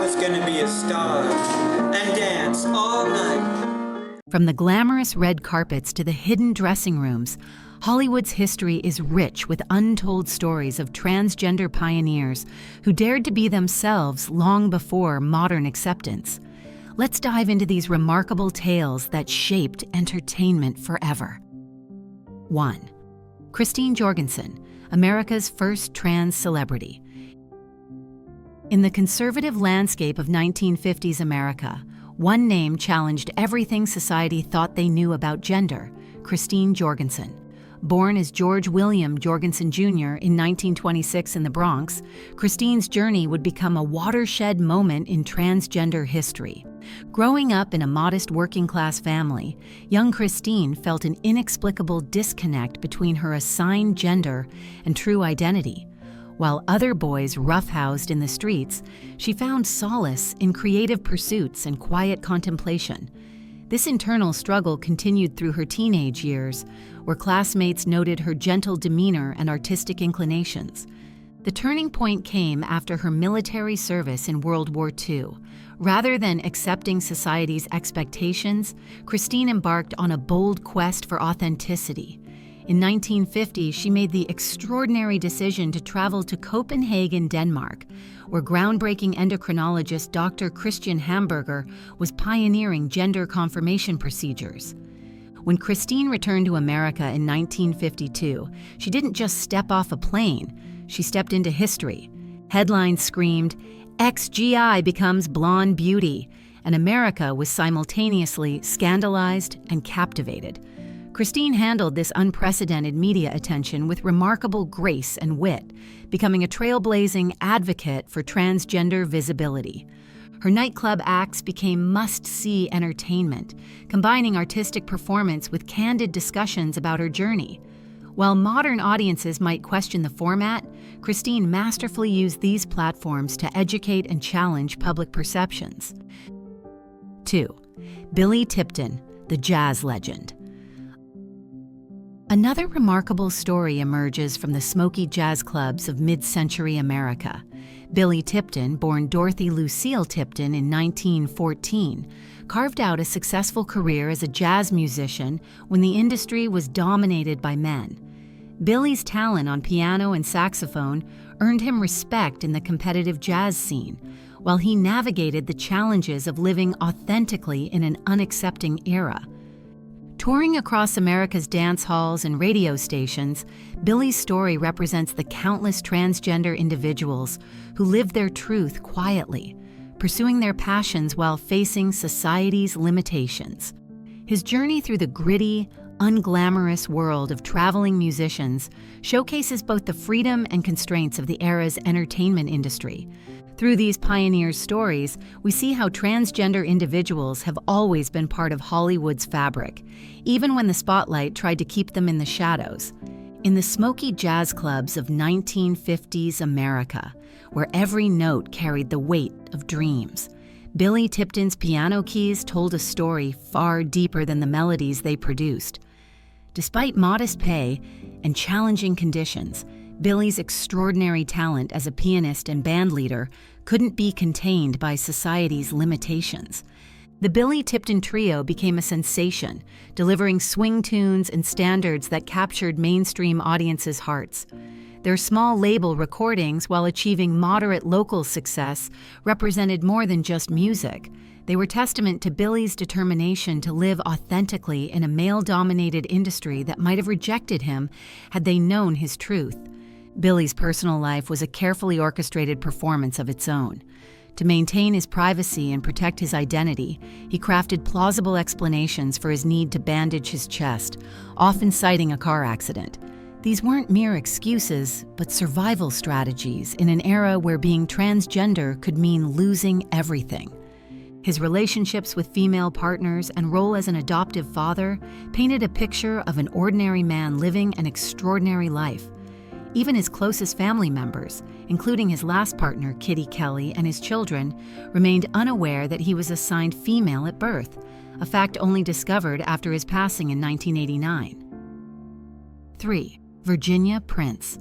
was gonna be a star and dance all night. From the glamorous red carpets to the hidden dressing rooms, Hollywood's history is rich with untold stories of transgender pioneers who dared to be themselves long before modern acceptance. Let's dive into these remarkable tales that shaped entertainment forever. 1. Christine Jorgensson, America's first trans celebrity. In the conservative landscape of 1950s America, one name challenged everything society thought they knew about gender: Christine Jorgensson. Born as George William Jorgensson Jr. in 1926 in the Bronx, Christine's journey would become a watershed moment in transgender history. Growing up in a modest working-class family, young Christine felt an inexplicable disconnect between her assigned gender and true identity. While other boys roughhoused in the streets, she found solace in creative pursuits and quiet contemplation. This internal struggle continued through her teenage years, where classmates noted her gentle demeanor and artistic inclinations. The turning point came after her military service in World War II. Rather than accepting society's expectations, Christine embarked on a bold quest for authenticity. In 1950, she made the extraordinary decision to travel to Copenhagen, Denmark, where groundbreaking endocrinologist Dr. Christian Hamburger was pioneering gender confirmation procedures. When Christine returned to America in 1952, she didn't just step off a plane, she stepped into history. Headlines screamed, "Ex-GI becomes blonde beauty," and America was simultaneously scandalized and captivated. Christine handled this unprecedented media attention with remarkable grace and wit, becoming a trailblazing advocate for transgender visibility. Her nightclub acts became must-see entertainment, combining artistic performance with candid discussions about her journey. While modern audiences might question the format, Christine masterfully used these platforms to educate and challenge public perceptions. 2. Billy Tipton, the jazz legend. Another remarkable story emerges from the smoky jazz clubs of mid-century America. Billy Tipton, born Dorothy Lucille Tipton in 1914, carved out a successful career as a jazz musician when the industry was dominated by men. Billy's talent on piano and saxophone earned him respect in the competitive jazz scene, while he navigated the challenges of living authentically in an unaccepting era. Touring across America's dance halls and radio stations, Billy's story represents the countless transgender individuals who lived their truth quietly, pursuing their passions while facing society's limitations. His journey through the gritty, unglamorous world of traveling musicians showcases both the freedom and constraints of the era's entertainment industry. Through these pioneers' stories, we see how transgender individuals have always been part of Hollywood's fabric, even when the spotlight tried to keep them in the shadows. In the smoky jazz clubs of 1950s America, where every note carried the weight of dreams, Billy Tipton's piano keys told a story far deeper than the melodies they produced. Despite modest pay and challenging conditions, Billy's extraordinary talent as a pianist and bandleader couldn't be contained by society's limitations. The Billy Tipton Trio became a sensation, delivering swing tunes and standards that captured mainstream audiences' hearts. Their small label recordings, while achieving moderate local success, represented more than just music. They were testament to Billy's determination to live authentically in a male-dominated industry that might have rejected him had they known his truth. Billy's personal life was a carefully orchestrated performance of its own. To maintain his privacy and protect his identity, he crafted plausible explanations for his need to bandage his chest, often citing a car accident. These weren't mere excuses, but survival strategies in an era where being transgender could mean losing everything. His relationships with female partners and role as an adoptive father painted a picture of an ordinary man living an extraordinary life. Even his closest family members, including his last partner, Kitty Kelly, and his children, remained unaware that he was assigned female at birth, a fact only discovered after his passing in 1989. 3. Virginia Prince.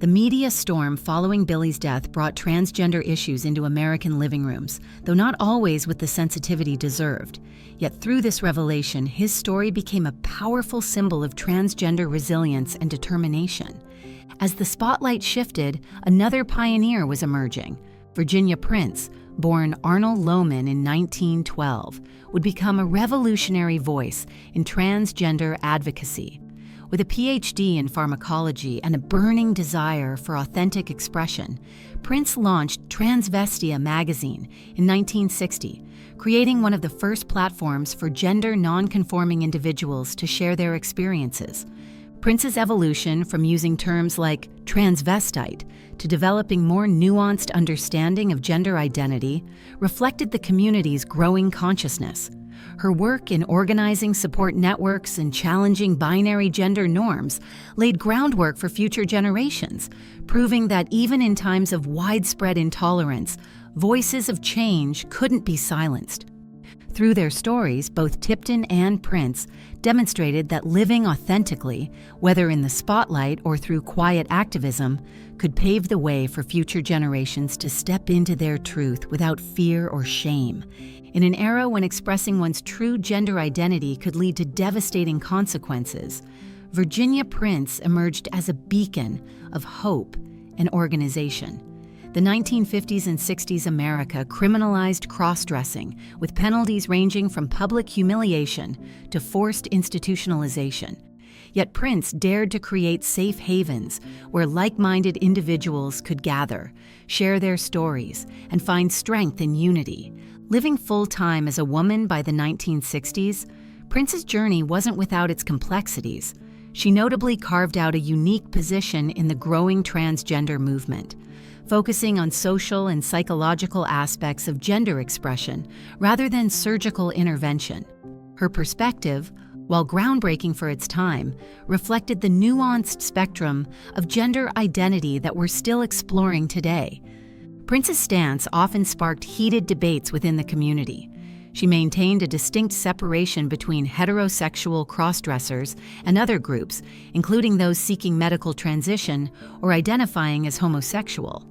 The media storm following Billy's death brought transgender issues into American living rooms, though not always with the sensitivity deserved. Yet through this revelation, his story became a powerful symbol of transgender resilience and determination. As the spotlight shifted, another pioneer was emerging. Virginia Prince, born Arnold Lohman in 1912, would become a revolutionary voice in transgender advocacy. With a PhD in pharmacology and a burning desire for authentic expression, Prince launched Transvestia magazine in 1960, creating one of the first platforms for gender non-conforming individuals to share their experiences. Prince's evolution from using terms like transvestite to developing more nuanced understanding of gender identity reflected the community's growing consciousness. Her work in organizing support networks and challenging binary gender norms laid groundwork for future generations, proving that even in times of widespread intolerance, voices of change couldn't be silenced. Through their stories, both Tipton and Prince demonstrated that living authentically, whether in the spotlight or through quiet activism, could pave the way for future generations to step into their truth without fear or shame. In an era when expressing one's true gender identity could lead to devastating consequences, Virginia Prince emerged as a beacon of hope and organization. The 1950s and 60s America criminalized cross-dressing, with penalties ranging from public humiliation to forced institutionalization. Yet Prince dared to create safe havens where like-minded individuals could gather, share their stories, and find strength in unity. Living full-time as a woman by the 1960s, Prince's journey wasn't without its complexities. She notably carved out a unique position in the growing transgender movement, focusing on social and psychological aspects of gender expression rather than surgical intervention. Her perspective, while groundbreaking for its time, reflected the nuanced spectrum of gender identity that we're still exploring today. Prince's stance often sparked heated debates within the community. She maintained a distinct separation between heterosexual cross-dressers and other groups, including those seeking medical transition or identifying as homosexual.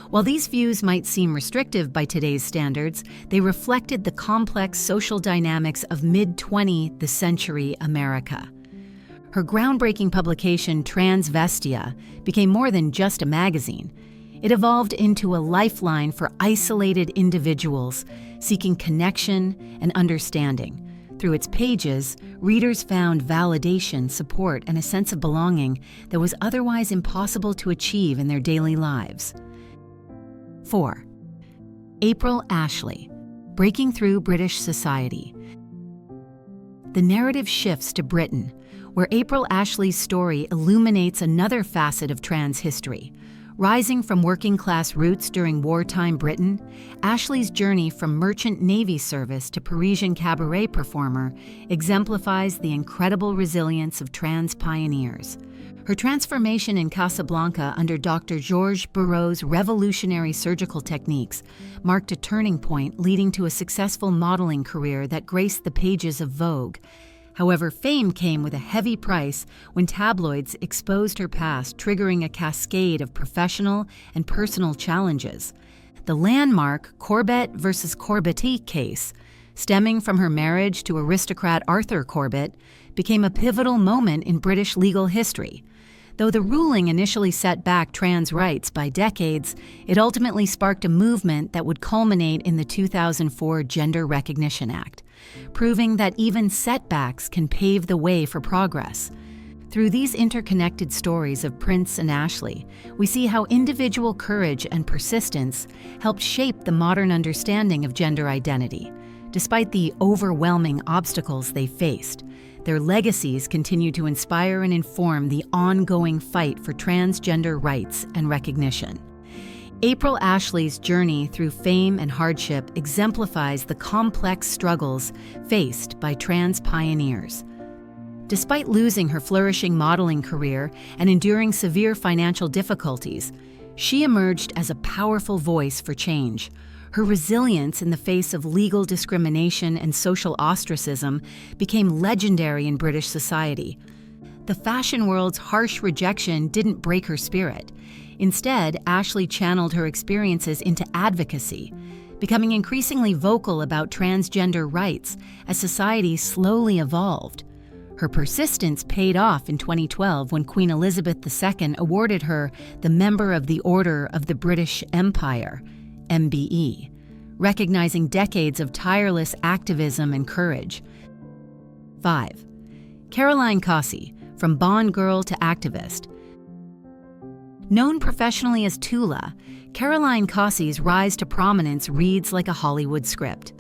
While these views might seem restrictive by today's standards, they reflected the complex social dynamics of mid-20th century America. Her groundbreaking publication, Transvestia, became more than just a magazine. It evolved into a lifeline for isolated individuals seeking connection and understanding. Through its pages, readers found validation, support, and a sense of belonging that was otherwise impossible to achieve in their daily lives. 4. April Ashley, Breaking Through British Society. The narrative shifts to Britain, where April Ashley's story illuminates another facet of trans history. Rising from working-class roots during wartime Britain, Ashley's journey from merchant navy service to Parisian cabaret performer exemplifies the incredible resilience of trans pioneers. Her transformation in Casablanca under Dr. Georges Barreau's revolutionary surgical techniques marked a turning point, leading to a successful modeling career that graced the pages of Vogue. However, fame came with a heavy price when tabloids exposed her past, triggering a cascade of professional and personal challenges. The landmark Corbett versus Corbett case, stemming from her marriage to aristocrat Arthur Corbett, became a pivotal moment in British legal history. Though the ruling initially set back trans rights by decades, it ultimately sparked a movement that would culminate in the 2004 Gender Recognition Act, proving that even setbacks can pave the way for progress. Through these interconnected stories of Prince and Ashley, we see how individual courage and persistence helped shape the modern understanding of gender identity. Despite the overwhelming obstacles they faced, their legacies continue to inspire and inform the ongoing fight for transgender rights and recognition. April Ashley's journey through fame and hardship exemplifies the complex struggles faced by trans pioneers. Despite losing her flourishing modeling career and enduring severe financial difficulties, she emerged as a powerful voice for change. Her resilience in the face of legal discrimination and social ostracism became legendary in British society. the fashion world's harsh rejection didn't break her spirit. Instead, Ashley channeled her experiences into advocacy, becoming increasingly vocal about transgender rights as society slowly evolved. Her persistence paid off in 2012 when Queen Elizabeth II awarded her the Member of the Order of the British Empire, MBE, recognizing decades of tireless activism and courage. 5. Caroline Cossey, from Bond girl to activist. Known professionally as Tula, Caroline Cossey's rise to prominence reads like a Hollywood script.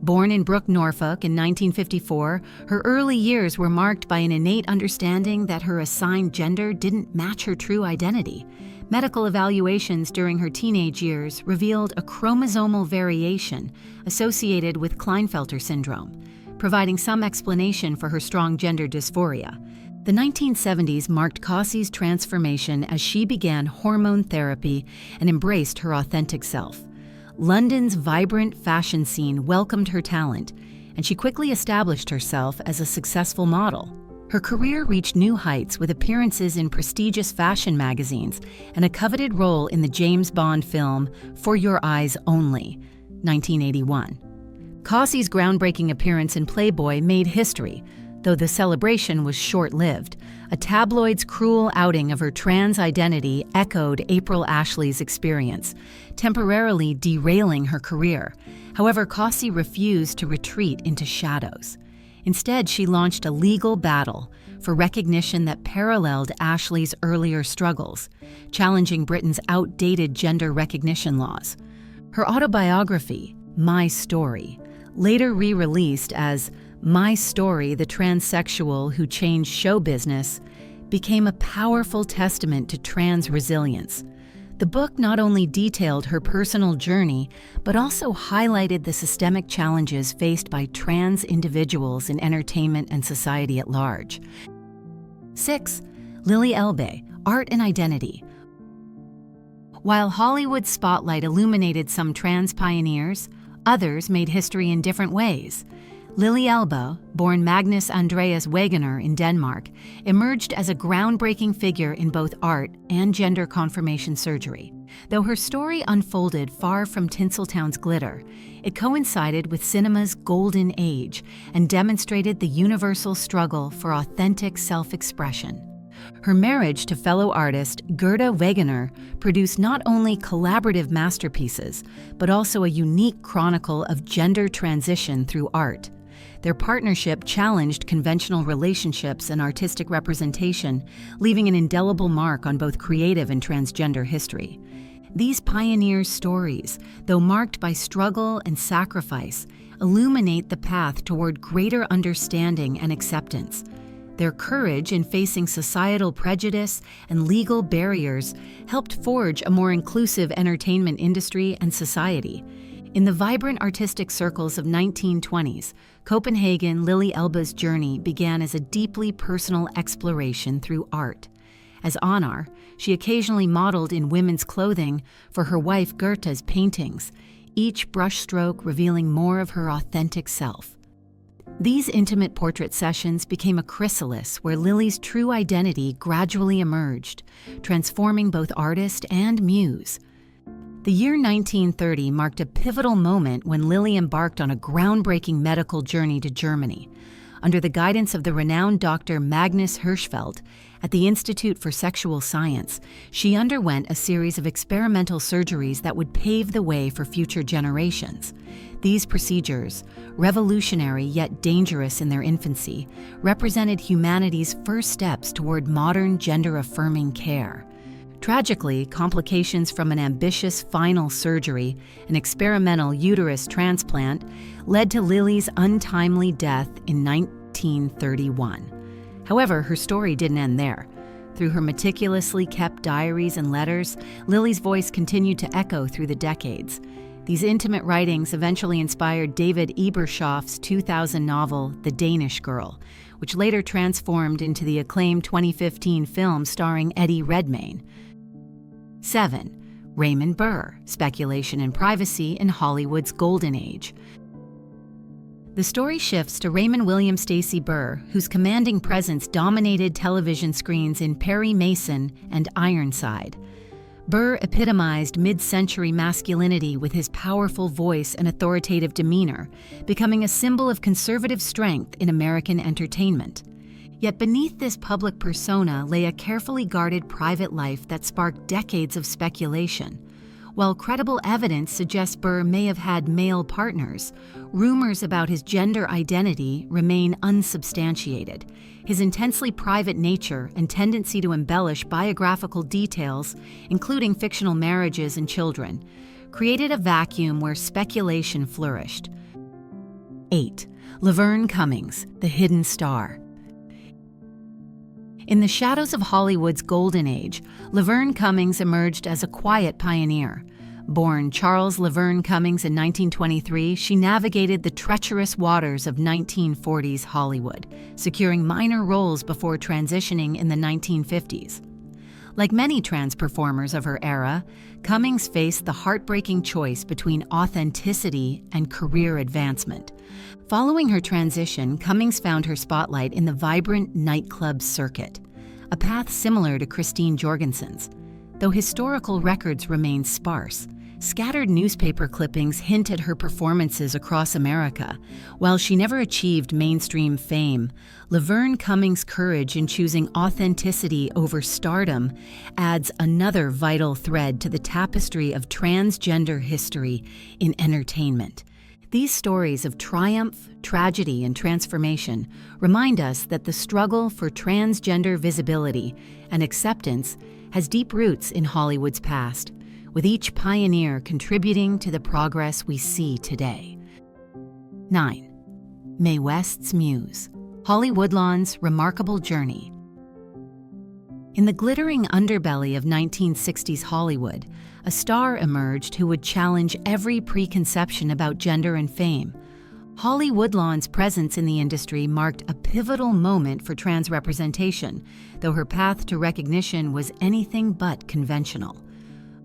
Born in Brook, Norfolk in 1954, her early years were marked by an innate understanding that her assigned gender didn't match her true identity. Medical evaluations during her teenage years revealed a chromosomal variation associated with Klinefelter syndrome, providing some explanation for her strong gender dysphoria. The 1970s marked Cossey's transformation as she began hormone therapy and embraced her authentic self. London's vibrant fashion scene welcomed her talent, and she quickly established herself as a successful model. Her career reached new heights with appearances in prestigious fashion magazines and a coveted role in the James Bond film For Your Eyes Only, 1981. Cossey's groundbreaking appearance in Playboy made history, though the celebration was short-lived. A tabloid's cruel outing of her trans identity echoed April Ashley's experience, temporarily derailing her career. However, Cossey refused to retreat into shadows. Instead, she launched a legal battle for recognition that paralleled Ashley's earlier struggles, challenging Britain's outdated gender recognition laws. Her autobiography, My Story, later re-released as My Story, the Transsexual Who Changed Show Business, became a powerful testament to trans resilience. The book not only detailed her personal journey, but also highlighted the systemic challenges faced by trans individuals in entertainment and society at large. 6. Lily Elbe, Art and Identity. While Hollywood's spotlight illuminated some trans pioneers, others made history in different ways. Lily Elbe, born Magnus Andreas Wegener in Denmark, emerged as a groundbreaking figure in both art and gender confirmation surgery. Though her story unfolded far from Tinseltown's glitter, it coincided with cinema's golden age and demonstrated the universal struggle for authentic self-expression. Her marriage to fellow artist Gerda Wegener produced not only collaborative masterpieces, but also a unique chronicle of gender transition through art. Their partnership challenged conventional relationships and artistic representation, leaving an indelible mark on both creative and transgender history. These pioneers' stories, though marked by struggle and sacrifice, illuminate the path toward greater understanding and acceptance. Their courage in facing societal prejudice and legal barriers helped forge a more inclusive entertainment industry and society. In the vibrant artistic circles of 1920s, Copenhagen, Lily Elbe's journey began as a deeply personal exploration through art. As Anar, she occasionally modeled in women's clothing for her wife Gerta's paintings, each brushstroke revealing more of her authentic self. These intimate portrait sessions became a chrysalis where Lily's true identity gradually emerged, transforming both artist and muse. The year 1930 marked a pivotal moment when Lily embarked on a groundbreaking medical journey to Germany. Under the guidance of the renowned Dr. Magnus Hirschfeld at the Institute for Sexual Science, she underwent a series of experimental surgeries that would pave the way for future generations. These procedures, revolutionary yet dangerous in their infancy, represented humanity's first steps toward modern gender-affirming care. Tragically, complications from an ambitious final surgery, an experimental uterus transplant, led to Lily's untimely death in 1931. However, her story didn't end there. Through her meticulously kept diaries and letters, Lily's voice continued to echo through the decades. These intimate writings eventually inspired David Ebershoff's 2000 novel, The Danish Girl, which later transformed into the acclaimed 2015 film starring Eddie Redmayne. 7. Raymond Burr, Speculation and Privacy in Hollywood's Golden Age. The story shifts to Raymond William Stacy Burr, whose commanding presence dominated television screens in Perry Mason and Ironside. Burr epitomized mid-century masculinity with his powerful voice and authoritative demeanor, becoming a symbol of conservative strength in American entertainment. Yet beneath this public persona lay a carefully guarded private life that sparked decades of speculation. While credible evidence suggests Burr may have had male partners, rumors about his gender identity remain unsubstantiated. His intensely private nature and tendency to embellish biographical details, including fictional marriages and children, created a vacuum where speculation flourished. 8. Laverne Cummings, the hidden star. In the shadows of Hollywood's golden age, Laverne Cummings emerged as a quiet pioneer. Born Charles Laverne Cummings in 1923, she navigated the treacherous waters of 1940s Hollywood, securing minor roles before transitioning in the 1950s. Like many trans performers of her era, Cummings faced the heartbreaking choice between authenticity and career advancement. Following her transition, Cummings found her spotlight in the vibrant nightclub circuit, a path similar to Christine Jorgensen's. Though historical records remain sparse, scattered newspaper clippings hint at her performances across America. While she never achieved mainstream fame, Laverne Cummings' courage in choosing authenticity over stardom adds another vital thread to the tapestry of transgender history in entertainment. These stories of triumph, tragedy, and transformation remind us that the struggle for transgender visibility and acceptance has deep roots in Hollywood's past, with each pioneer contributing to the progress we see today. 9. Mae West's Muse, Holly Woodlon's remarkable journey. In the glittering underbelly of 1960s Hollywood, a star emerged who would challenge every preconception about gender and fame. Holly Woodlon's presence in the industry marked a pivotal moment for trans representation, though her path to recognition was anything but conventional.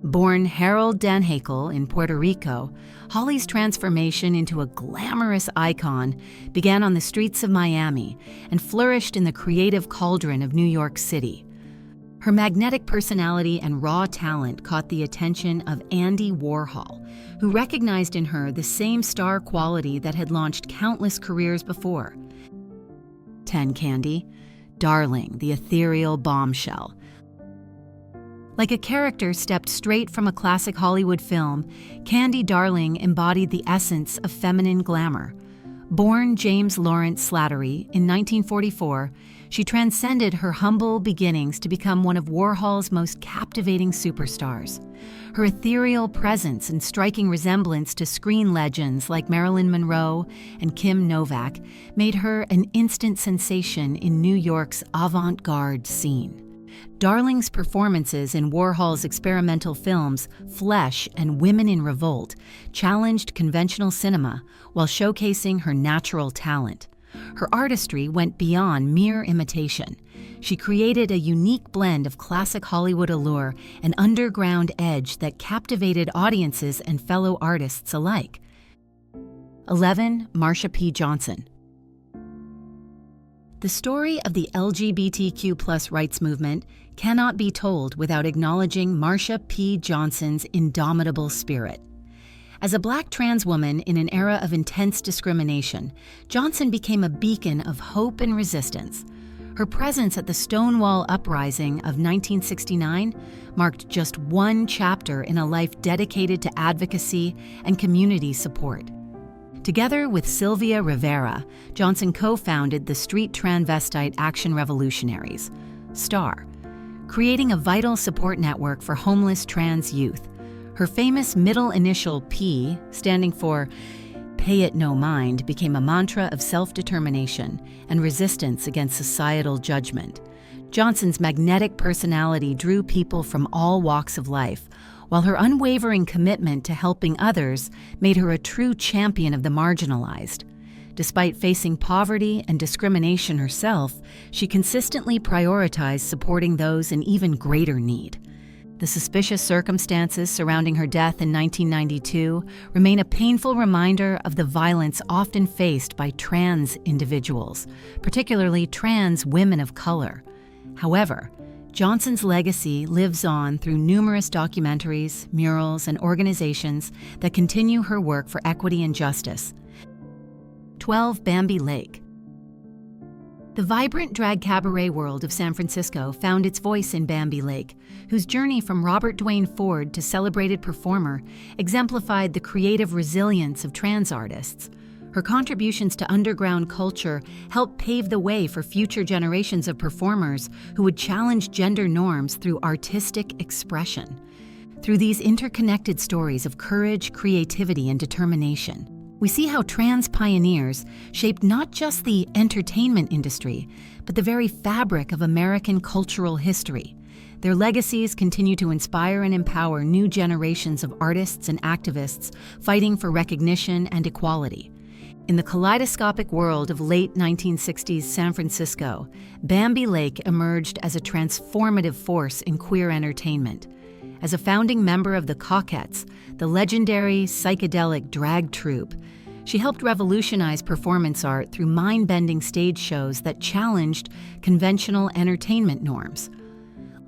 Born Harold Dan Hakel in Puerto Rico, Holly's transformation into a glamorous icon began on the streets of Miami and flourished in the creative cauldron of New York City. Her magnetic personality and raw talent caught the attention of Andy Warhol, who recognized in her the same star quality that had launched countless careers before. 10. Candy, Darling, the ethereal bombshell. Like a character stepped straight from a classic Hollywood film, Candy Darling embodied the essence of feminine glamour. Born James Lawrence Slattery in 1944, she transcended her humble beginnings to become one of Warhol's most captivating superstars. Her ethereal presence and striking resemblance to screen legends like Marilyn Monroe and Kim Novak made her an instant sensation in New York's avant-garde scene. Darling's performances in Warhol's experimental films Flesh and Women in Revolt challenged conventional cinema while showcasing her natural talent. Her artistry went beyond mere imitation. She created a unique blend of classic Hollywood allure and underground edge that captivated audiences and fellow artists alike. 11. Marsha P Johnson. The story of the LGBTQ+ rights movement cannot be told without acknowledging Marsha P Johnson's indomitable spirit. As a Black trans woman in an era of intense discrimination, Johnson became a beacon of hope and resistance. Her presence at the Stonewall Uprising of 1969 marked just one chapter in a life dedicated to advocacy and community support. Together with Sylvia Rivera, Johnson co-founded the Street Transvestite Action Revolutionaries, STAR, creating a vital support network for homeless trans youth. Her famous middle initial P, standing for Pay It No Mind, became a mantra of self-determination and resistance against societal judgment. Johnson's magnetic personality drew people from all walks of life, while her unwavering commitment to helping others made her a true champion of the marginalized. Despite facing poverty and discrimination herself, she consistently prioritized supporting those in even greater need. The suspicious circumstances surrounding her death in 1992 remain a painful reminder of the violence often faced by trans individuals, particularly trans women of color. However, Johnson's legacy lives on through numerous documentaries, murals, and organizations that continue her work for equity and justice. 12. Bambi Lake. The vibrant drag cabaret world of San Francisco found its voice in Bambi Lake, whose journey from Robert Dwayne Ford to celebrated performer exemplified the creative resilience of trans artists. Her contributions to underground culture helped pave the way for future generations of performers who would challenge gender norms through artistic expression. Through these interconnected stories of courage, creativity, and determination, we see how trans pioneers shaped not just the entertainment industry, but the very fabric of American cultural history. Their legacies continue to inspire and empower new generations of artists and activists fighting for recognition and equality. In the kaleidoscopic world of late 1960s San Francisco, Bambi Lake emerged as a transformative force in queer entertainment. As a founding member of the Coquettes, the legendary psychedelic drag troupe, she helped revolutionize performance art through mind-bending stage shows that challenged conventional entertainment norms.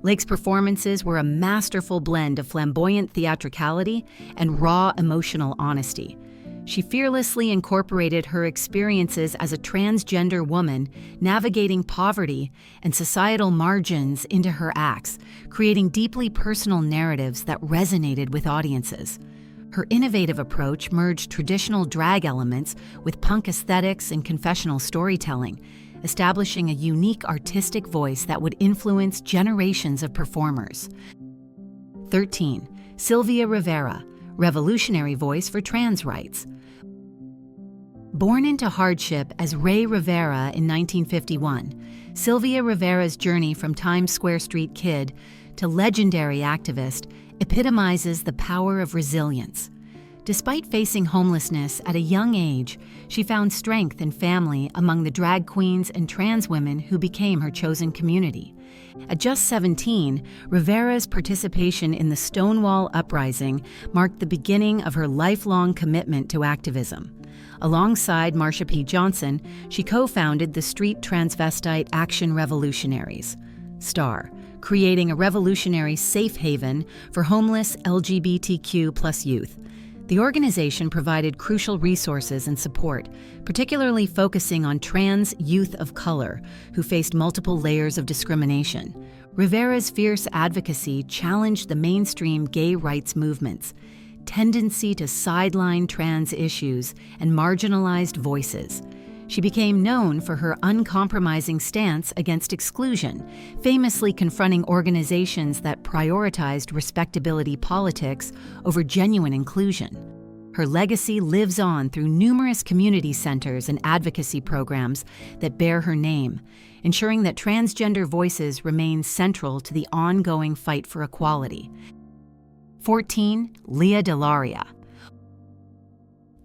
Lake's performances were a masterful blend of flamboyant theatricality and raw emotional honesty. She fearlessly incorporated her experiences as a transgender woman navigating poverty and societal margins into her acts, creating deeply personal narratives that resonated with audiences. Her innovative approach merged traditional drag elements with punk aesthetics and confessional storytelling, establishing a unique artistic voice that would influence generations of performers. 13. Sylvia Rivera, revolutionary voice for trans rights. Born into hardship as Ray Rivera in 1951, Sylvia Rivera's journey from Times Square street kid to legendary activist epitomizes the power of resilience. Despite facing homelessness at a young age, she found strength and family among the drag queens and trans women who became her chosen community. At just 17, Rivera's participation in the Stonewall Uprising marked the beginning of her lifelong commitment to activism. Alongside Marsha P Johnson, she co-founded the Street Transvestite Action Revolutionaries, STAR, creating a revolutionary safe haven for homeless LGBTQ+ youth. The organization provided crucial resources and support, particularly focusing on trans youth of color who faced multiple layers of discrimination. Rivera's fierce advocacy challenged the mainstream gay rights movements, tendency to sideline trans issues, and marginalized voices. She became known for her uncompromising stance against exclusion, famously confronting organizations that prioritized respectability politics over genuine inclusion. Her legacy lives on through numerous community centers and advocacy programs that bear her name, ensuring that transgender voices remain central to the ongoing fight for equality. 14. Leah Delaria.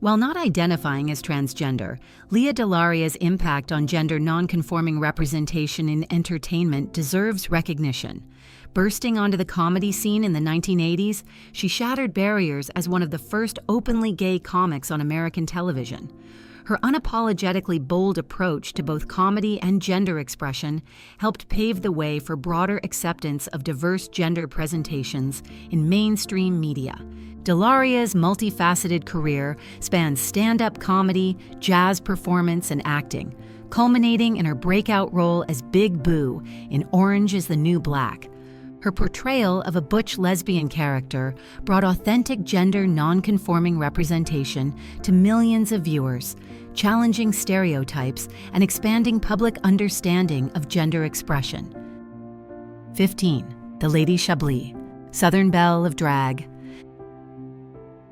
While not identifying as transgender, Leah Delaria's impact on gender nonconforming representation in entertainment deserves recognition. Bursting onto the comedy scene in the 1980s, she shattered barriers as one of the first openly gay comics on American television. Her unapologetically bold approach to both comedy and gender expression helped pave the way for broader acceptance of diverse gender presentations in mainstream media. Delaria's multifaceted career spans stand-up comedy, jazz performance, and acting, culminating in her breakout role as Big Boo in Orange is the New Black. Her portrayal of a butch lesbian character brought authentic gender nonconforming representation to millions of viewers, challenging stereotypes and expanding public understanding of gender expression. 15. The Lady Shabli, Southern Belle of Drag.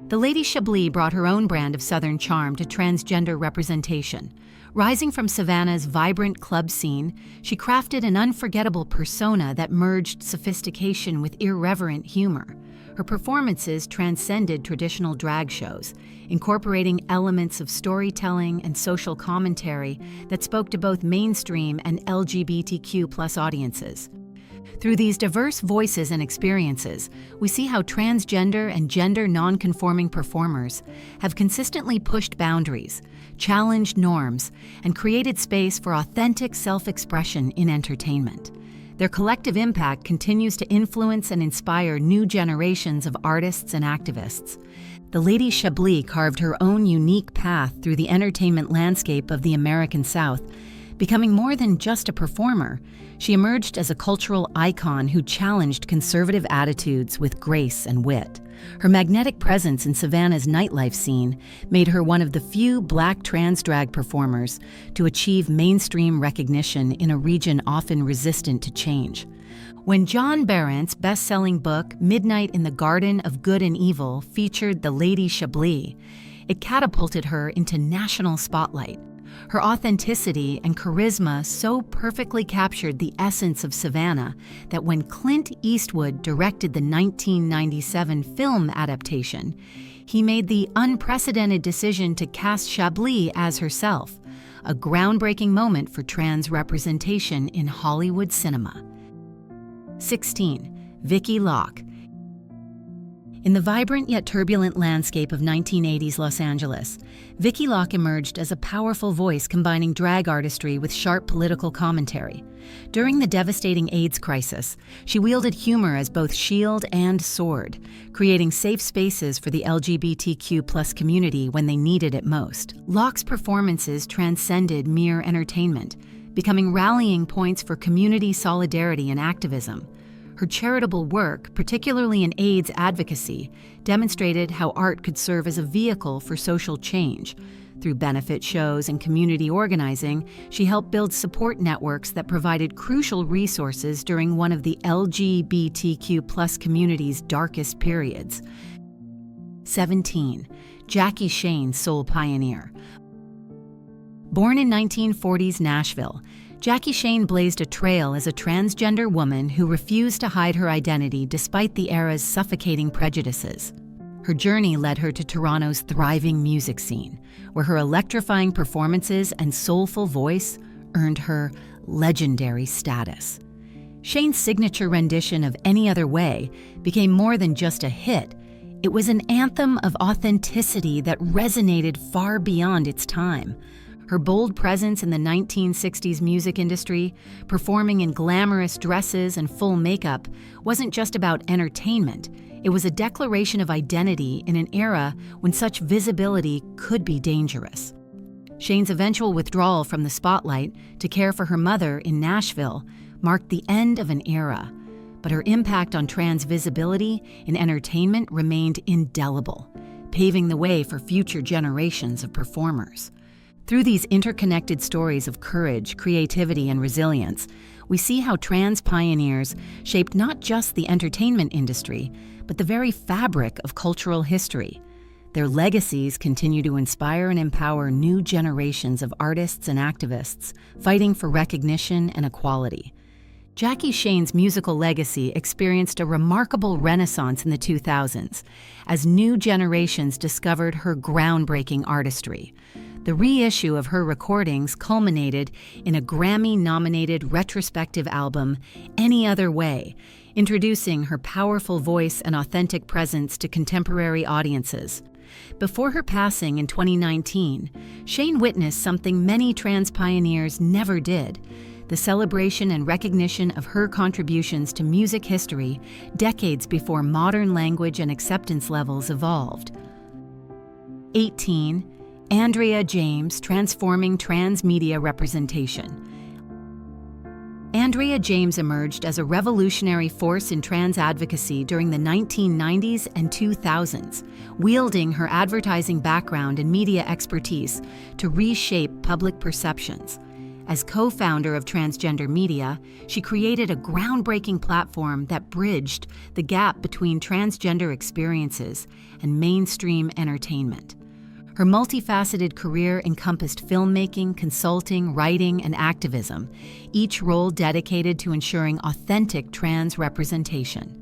The Lady Shabli brought her own brand of Southern charm to transgender representation. Rising from Savannah's vibrant club scene, she crafted an unforgettable persona that merged sophistication with irreverent humor. Her performances transcended traditional drag shows, incorporating elements of storytelling and social commentary that spoke to both mainstream and LGBTQ+ audiences. Through these diverse voices and experiences, we see how transgender and gender non-conforming performers have consistently pushed boundaries, challenged norms, and created space for authentic self-expression in entertainment. Their collective impact continues to influence and inspire new generations of artists and activists. The Lady Shabli carved her own unique path through the entertainment landscape of the American South. Becoming more than just a performer, she emerged as a cultural icon who challenged conservative attitudes with grace and wit. Her magnetic presence in Savannah's nightlife scene made her one of the few Black trans drag performers to achieve mainstream recognition in a region often resistant to change. When John Berendt's best-selling book Midnight in the Garden of Good and Evil featured the Lady Shabli, it catapulted her into national spotlight. Her authenticity and charisma so perfectly captured the essence of Savannah that when Clint Eastwood directed the 1997 film adaptation, he made the unprecedented decision to cast Shabli as herself, a groundbreaking moment for trans representation in Hollywood cinema. 16. Vicky Lockach. In the vibrant yet turbulent landscape of 1980s Los Angeles, Vicky Lockach emerged as a powerful voice combining drag artistry with sharp political commentary. During the devastating AIDS crisis, she wielded humor as both shield and sword, creating safe spaces for the LGBTQ+ community when they needed it most. Lockach's performances transcended mere entertainment, becoming rallying points for community solidarity and activism. Her charitable work, particularly in AIDS advocacy, demonstrated how art could serve as a vehicle for social change. Through benefit shows and community organizing, she helped build support networks that provided crucial resources during one of the LGBTQ+ community's darkest periods. 17. Jackie Shane, soul pioneer. Born in 1940s Nashville, Jackie Shane blazed a trail as a transgender woman who refused to hide her identity despite the era's suffocating prejudices. Her journey led her to Toronto's thriving music scene, where her electrifying performances and soulful voice earned her legendary status. Shane's signature rendition of Any Other Way became more than just a hit. It was an anthem of authenticity that resonated far beyond its time. Her bold presence in the 1960s music industry, performing in glamorous dresses and full makeup, wasn't just about entertainment. It was a declaration of identity in an era when such visibility could be dangerous. Shane's eventual withdrawal from the spotlight to care for her mother in Nashville marked the end of an era, but her impact on trans visibility in entertainment remained indelible, paving the way for future generations of performers. Through these interconnected stories of courage, creativity, and resilience, we see how trans pioneers shaped not just the entertainment industry, but the very fabric of cultural history. Their legacies continue to inspire and empower new generations of artists and activists fighting for recognition and equality. Jackie Shane's musical legacy experienced a remarkable renaissance in the 2000s as new generations discovered her groundbreaking artistry. The reissue of her recordings culminated in a Grammy-nominated retrospective album, Any Other Way, introducing her powerful voice and authentic presence to contemporary audiences. Before her passing in 2019, Shane witnessed something many trans pioneers never did: the celebration and recognition of her contributions to music history decades before modern language and acceptance levels evolved. 18. Andrea James, transforming trans media representation. Andrea James emerged as a revolutionary force in trans advocacy during the 1990s and 2000s, wielding her advertising background and media expertise to reshape public perceptions. As co-founder of Transgender Media, she created a groundbreaking platform that bridged the gap between transgender experiences and mainstream entertainment. Her multifaceted career encompassed filmmaking, consulting, writing, and activism, each role dedicated to ensuring authentic trans representation.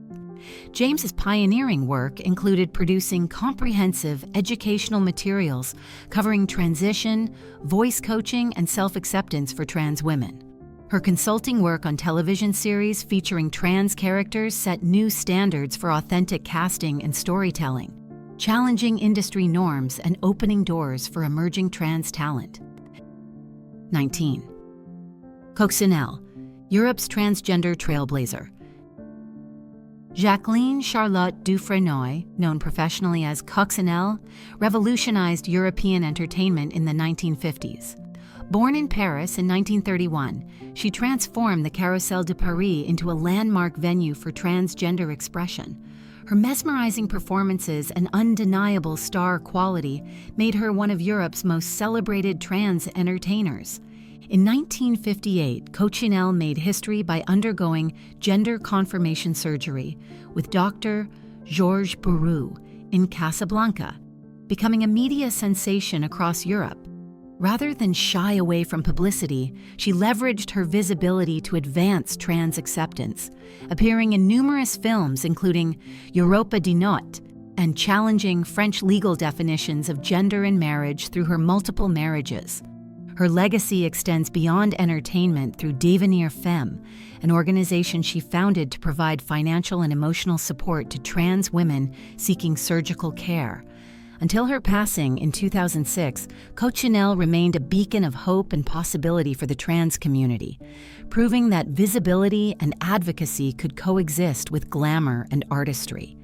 James's pioneering work included producing comprehensive educational materials covering transition, voice coaching, and self-acceptance for trans women. Her consulting work on television series featuring trans characters set new standards for authentic casting and storytelling, challenging industry norms and opening doors for emerging trans talent. 19. Coccinelle, Europe's transgender trailblazer. Jacqueline Charlotte Dufresnoy, known professionally as Coccinelle, revolutionized European entertainment in the 1950s. Born in Paris in 1931, she transformed the Carrousel de Paris into a landmark venue for transgender expression. Her mesmerizing performances and undeniable star quality made her one of Europe's most celebrated trans entertainers. In 1958, Coccinelle made history by undergoing gender confirmation surgery with Dr. Georges Bourou in Casablanca, becoming a media sensation across Europe. Rather than shy away from publicity, she leveraged her visibility to advance trans acceptance, appearing in numerous films including Europa des Notes and challenging French legal definitions of gender and marriage through her multiple marriages. Her legacy extends beyond entertainment through Devenir Femme, an organization she founded to provide financial and emotional support to trans women seeking surgical care. Until her passing in 2006, Coccinelle remained a beacon of hope and possibility for the trans community, proving that visibility and advocacy could coexist with glamour and artistry.